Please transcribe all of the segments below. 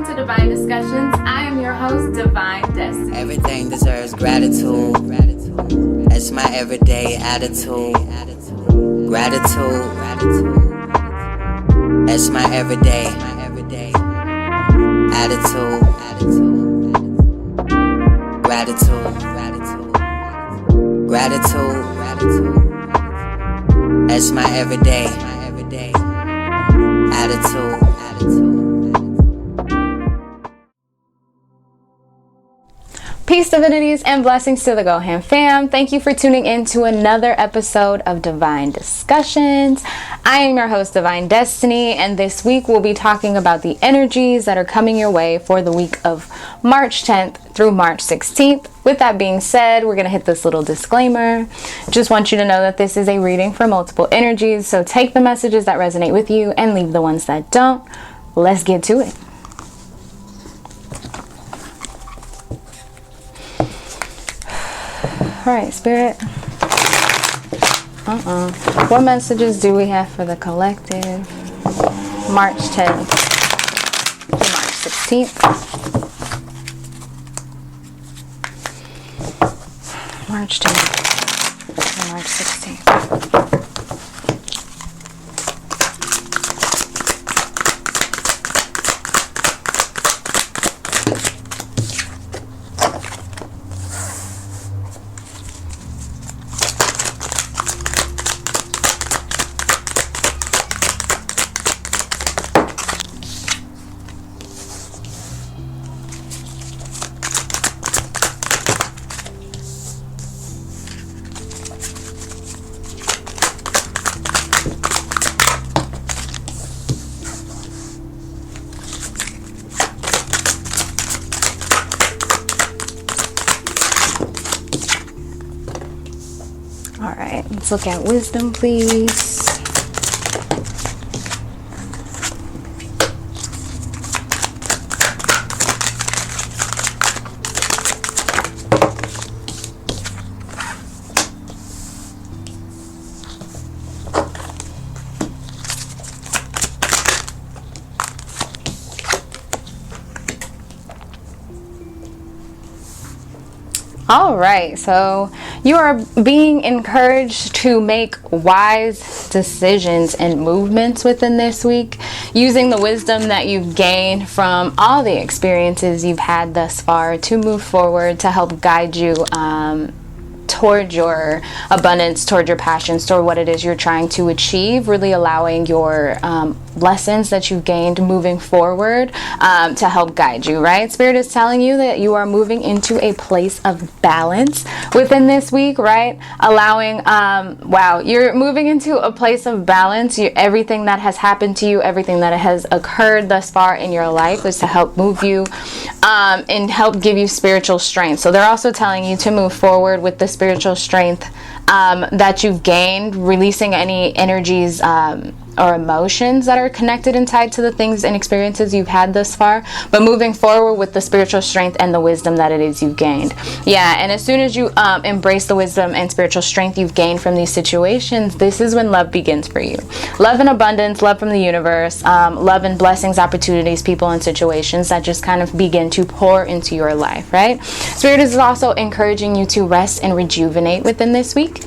to Divine Discussions. I am your host, Divine Destiny. Everything deserves gratitude. That's my everyday attitude. Gratitude. That's my everyday attitude. Gratitude. That's my everyday attitude. Peace, divinities, and blessings to the Goham fam. Thank you for tuning in to another episode of Divine Discussions. I am your host, Divine Destiny, and this week we'll be talking about the energies that are coming your way for the week of March 10th through March 16th. With that being said, we're going to hit this little disclaimer. Just want you to know that this is a reading for multiple energies, so take the messages that resonate with you and leave the ones that don't. Let's get to it. All right, Spirit. What messages do we have for the collective? March 10th to March 16th. March 10th to March 16th. All right, let's look at wisdom, please. All right, so you are being encouraged to make wise decisions and movements within this week, using the wisdom that you've gained from all the experiences you've had thus far to move forward, to help guide you toward your abundance, toward your passions, toward what it is you're trying to achieve, really allowing your lessons that you've gained moving forward to help guide you, right? Spirit is telling you that you are moving into a place of balance within this week, right? Allowing, you're moving into a place of balance. Everything that has happened to you, everything that has occurred thus far in your life is to help move you and help give you spiritual strength. So they're also telling you to move forward with the spiritual strength that you've gained, releasing any energies or emotions that are connected and tied to the things and experiences you've had thus far, but moving forward with the spiritual strength and the wisdom that it is you've gained. Yeah, and as soon as you embrace the wisdom and spiritual strength you've gained from these situations, this is when love begins for you. Love and abundance, love from the universe, love and blessings, opportunities, people, and situations that just kind of begin to pour into your life, right? Spirit is also encouraging you to rest and rejuvenate within this week.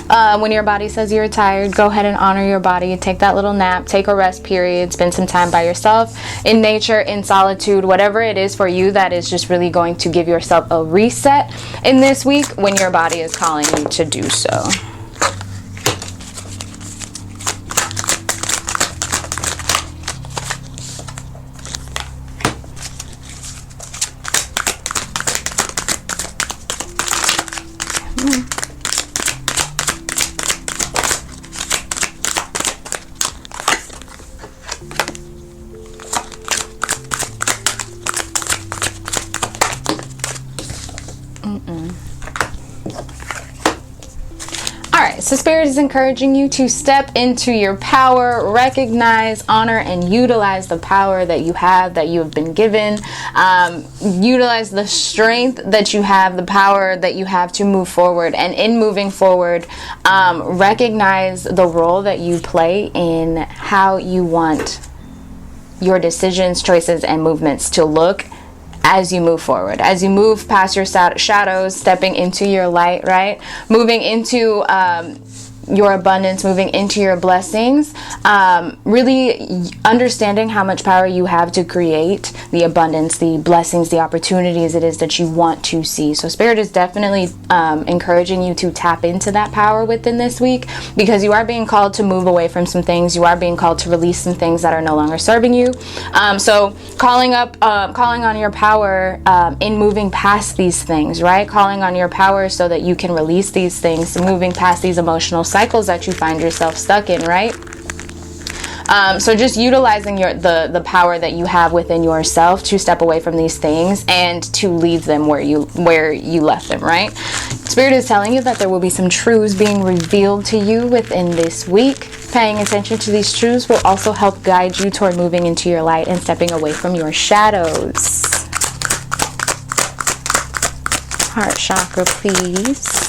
When your body says you're tired, go ahead and honor your body. Take that little nap, take a rest period, spend some time by yourself, in nature, in solitude, whatever it is for you that is just really going to give yourself a reset in this week when your body is calling you to do so. So Spirit is encouraging you to step into your power, recognize, honor, and utilize the power that you have been given. Utilize the strength that you have, the power that you have to move forward. And in moving forward, recognize the role that you play in how you want your decisions, choices, and movements to look as you move forward, as you move past your shadows, stepping into your light, right? Moving into your abundance, moving into your blessings, really understanding how much power you have to create the abundance, the blessings, the opportunities it is that you want to see. So Spirit is definitely encouraging you to tap into that power within this week, because you are being called to move away from some things. You are being called to release some things that are no longer serving you. So calling on your power in moving past these things, right? Calling on your power so that you can release these things, moving past these emotional cycles that you find yourself stuck in, right? So just utilizing the power that you have within yourself to step away from these things and to leave them where you left them, right? Spirit is telling you that there will be some truths being revealed to you within this week. Paying attention to these truths will also help guide you toward moving into your light and stepping away from your shadows. Heart chakra, please.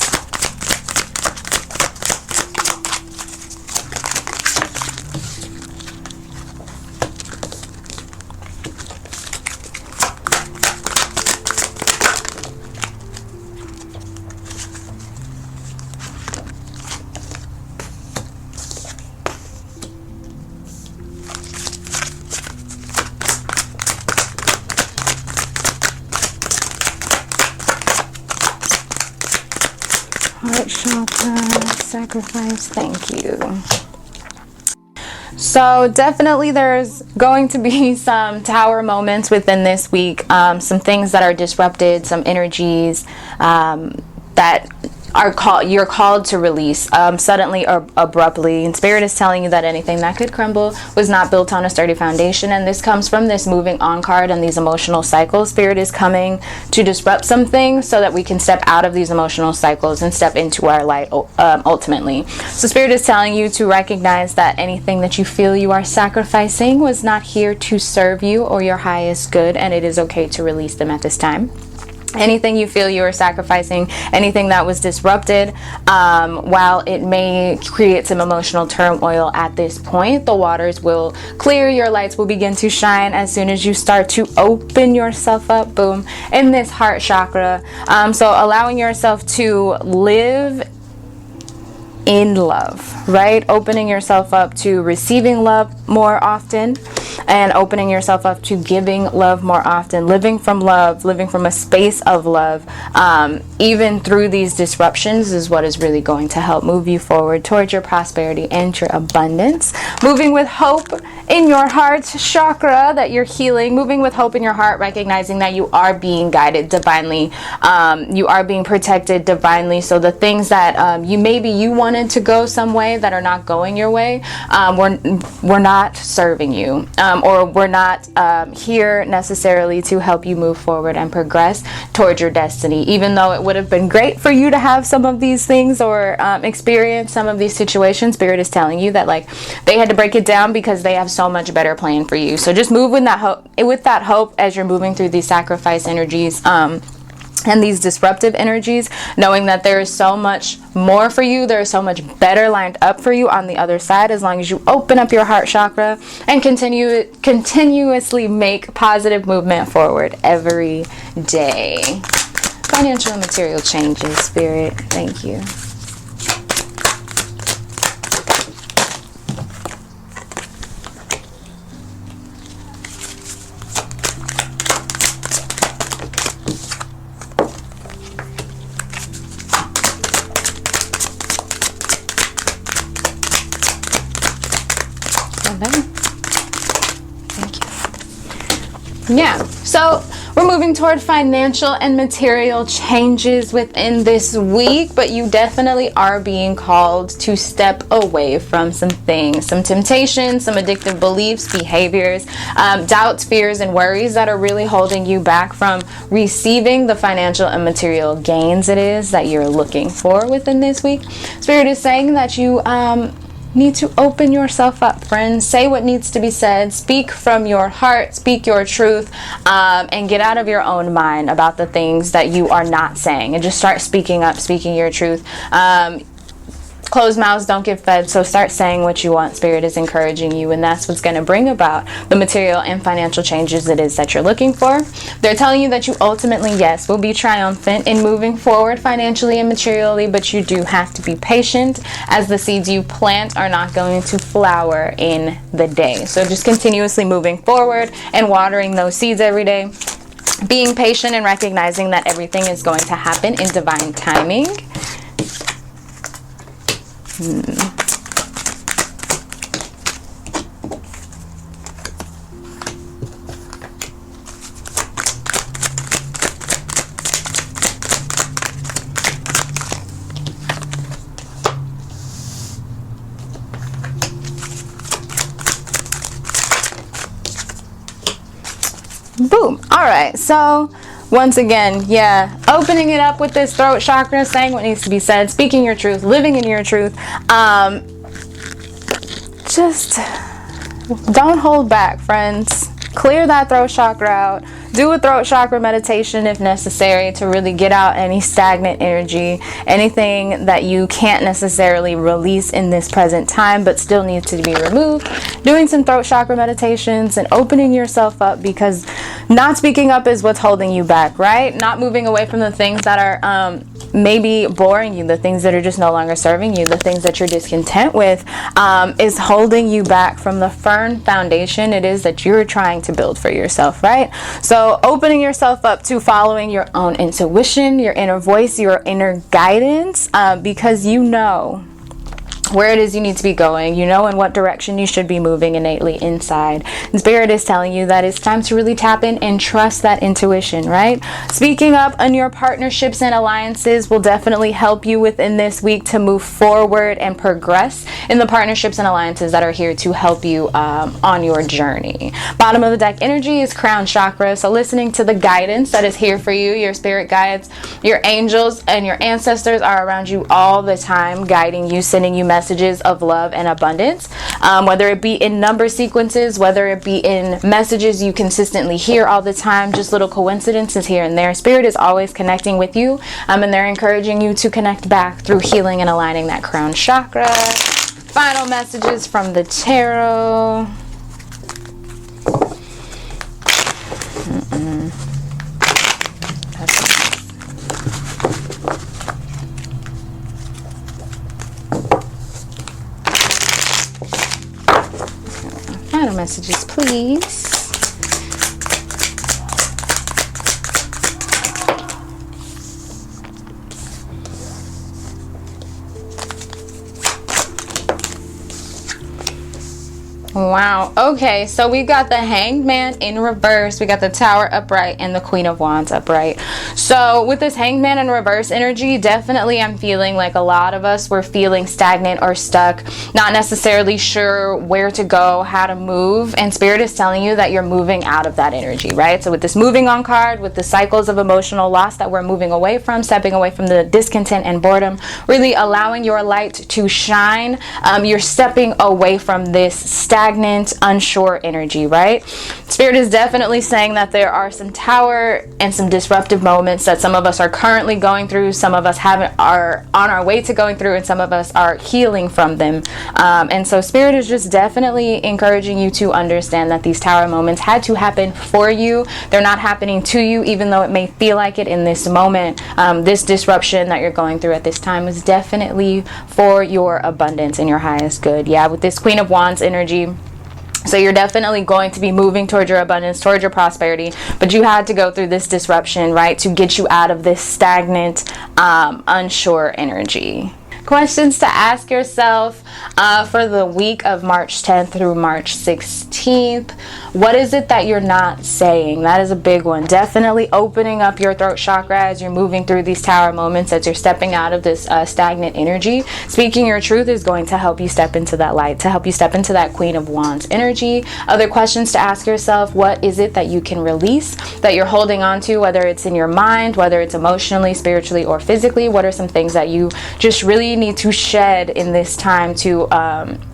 Heart chakra, sacrifice, thank you. So definitely there's going to be some tower moments within this week, some things that are disrupted, some energies that you're called to release suddenly or abruptly. And Spirit is telling you that anything that could crumble was not built on a sturdy foundation, and this comes from this moving on card and these emotional cycles. Spirit is coming to disrupt some things so that we can step out of these emotional cycles and step into our light ultimately. So Spirit is telling you to recognize that anything that you feel you are sacrificing was not here to serve you or your highest good, and it is okay to release them at this time. Anything you feel you are sacrificing, anything that was disrupted, while it may create some emotional turmoil at this point, the waters will clear, your lights will begin to shine as soon as you start to open yourself up, boom, in this heart chakra. So allowing yourself to live in love, right? Opening yourself up to receiving love more often, and opening yourself up to giving love more often, living from love, living from a space of love, even through these disruptions, is what is really going to help move you forward towards your prosperity and your abundance. Moving with hope in your heart chakra that you're healing, moving with hope in your heart, recognizing that you are being guided divinely, you are being protected divinely. So the things that you wanted to go some way that are not going your way, we're not serving you, or we're not here necessarily to help you move forward and progress towards your destiny. Even though it would have been great for you to have some of these things or experience some of these situations, Spirit is telling you that they had to break it down because they have so much better plan for you. So just move with that hope as you're moving through these sacrifice energies and these disruptive energies, knowing that there is so much more for you, there is so much better lined up for you on the other side, as long as you open up your heart chakra and continuously make positive movement forward every day. Financial and material changes, Spirit, thank you. Thank you. Yeah, so we're moving toward financial and material changes within this week, but you definitely are being called to step away from some things, some temptations, some addictive beliefs, behaviors, doubts, fears, and worries that are really holding you back from receiving the financial and material gains it is that you're looking for within this week. Spirit is saying that you need to open yourself up, friends. Say what needs to be said. Speak from your heart. Speak your truth, and get out of your own mind about the things that you are not saying, and just start speaking up, speaking your truth. Closed mouths don't get fed, so start saying what you want. Spirit is encouraging you, and that's what's going to bring about the material and financial changes it is that you're looking for. They're telling you that you ultimately, yes, will be triumphant in moving forward financially and materially, but you do have to be patient, as the seeds you plant are not going to flower in the day. So just continuously moving forward and watering those seeds every day, being patient and recognizing that everything is going to happen in divine timing. Boom. All right, so once again, yeah, opening it up with this throat chakra, saying what needs to be said, speaking your truth, living in your truth. Just don't hold back, friends. Clear that throat chakra out. Do a throat chakra meditation if necessary to really get out any stagnant energy, anything that you can't necessarily release in this present time but still needs to be removed. Doing some throat chakra meditations and opening yourself up, because not speaking up is what's holding you back, right? Not moving away from the things that are maybe boring you, the things that are just no longer serving you, the things that you're discontent with, is holding you back from the firm foundation it is that you're trying to build for yourself, right? So opening yourself up to following your own intuition, your inner voice, your inner guidance, because you know where it is you need to be going, you know in what direction you should be moving innately inside. And Spirit is telling you that it's time to really tap in and trust that intuition, right? Speaking up on your partnerships and alliances will definitely help you within this week to move forward and progress in the partnerships and alliances that are here to help you on your journey. Bottom of the deck energy is crown chakra, so listening to the guidance that is here for you, your spirit guides, your angels and your ancestors are around you all the time, guiding you, sending you messages of love and abundance, whether it be in number sequences, whether it be in messages you consistently hear all the time, just little coincidences here and there. Spirit is always connecting with you, and they're encouraging you to connect back through healing and aligning that crown chakra. Final messages from the tarot. Final messages, please. Wow. Okay, so we got the Hanged Man in reverse, we got the Tower upright, and the Queen of Wands upright. So with this Hanged Man in reverse energy, definitely I'm feeling like a lot of us were feeling stagnant or stuck, not necessarily sure where to go, how to move, and Spirit is telling you that you're moving out of that energy, right? So with this moving on card, with the cycles of emotional loss that we're moving away from, stepping away from the discontent and boredom, really allowing your light to shine, you're stepping away from this stagnant, unsure energy, right? Spirit is definitely saying that there are some tower and some disruptive moments that some of us are currently going through, some of us are on our way to going through, and some of us are healing from them. And so Spirit is just definitely encouraging you to understand that these tower moments had to happen for you. They're not happening to you, even though it may feel like it in this moment. This disruption that you're going through at this time is definitely for your abundance and your highest good. Yeah, with this Queen of Wands energy, so you're definitely going to be moving towards your abundance, towards your prosperity, but you had to go through this disruption, right, to get you out of this stagnant, unsure energy. Questions to ask yourself for the week of March 10th through March 16th. What is it that you're not saying? That is a big one. Definitely opening up your throat chakra as you're moving through these tower moments, as you're stepping out of this stagnant energy. Speaking your truth is going to help you step into that light, to help you step into that Queen of Wands energy. Other questions to ask yourself: what is it that you can release, that you're holding on to, whether it's in your mind, whether it's emotionally, spiritually, or physically? What are some things that you just really need to shed in this time to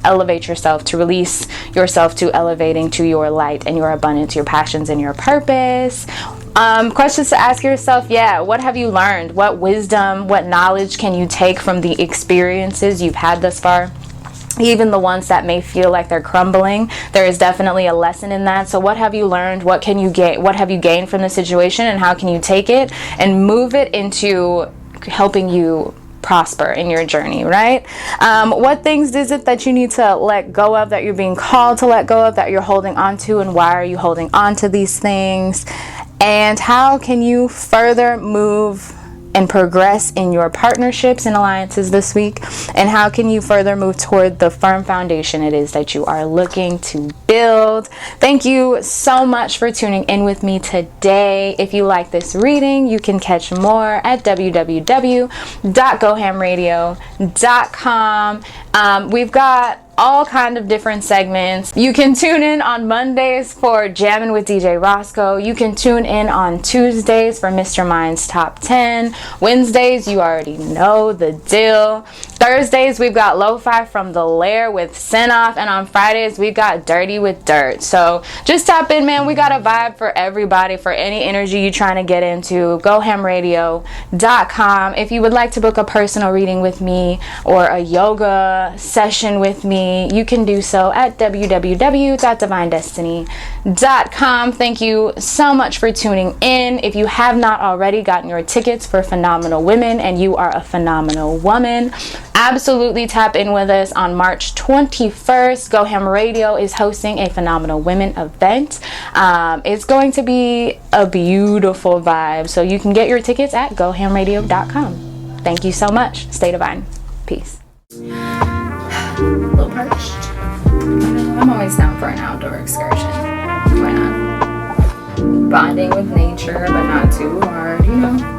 elevate yourself, to release yourself to elevating to your light and your abundance, your passions and your purpose. Questions to ask yourself, what have you learned? What wisdom, what knowledge can you take from the experiences you've had thus far? Even the ones that may feel like they're crumbling, there is definitely a lesson in that. So what have you learned? What can you get? What have you gained from the situation, and how can you take it and move it into helping you prosper in your journey, right? What things is it that you need to let go of, that you're being called to let go of, that you're holding on to, and why are you holding on to these things? And how can you further move and progress in your partnerships and alliances this week? And how can you further move toward the firm foundation it is that you are looking to build? Thank you so much for tuning in with me today. If you like this reading, you can catch more at www.gohamradio.com. We've got all kind of different segments. You can tune in on Mondays for Jammin' with DJ Roscoe. You can tune in on Tuesdays for Mr. Mind's Top 10. Wednesdays, you already know the deal. Thursdays, we've got Lo-Fi from The Lair with Send-Off. And on Fridays, we've got Dirty with Dirt. So just tap in, man. We got a vibe for everybody, for any energy you're trying to get into. GoHamRadio.com. If you would like to book a personal reading with me or a yoga session with me, you can do so at www.DVNDestini.com. Thank you so much for tuning in. If you have not already gotten your tickets for Phenomenal Women and you are a phenomenal woman, absolutely tap in with us on March 21st. Go Ham Radio is hosting a Phenomenal Women event. It's going to be a beautiful vibe. So you can get your tickets at GoHamRadio.com. Thank you so much. Stay divine. Peace. A little perched. I'm always down for an outdoor excursion. Why not? Bonding with nature, but not too hard, you know.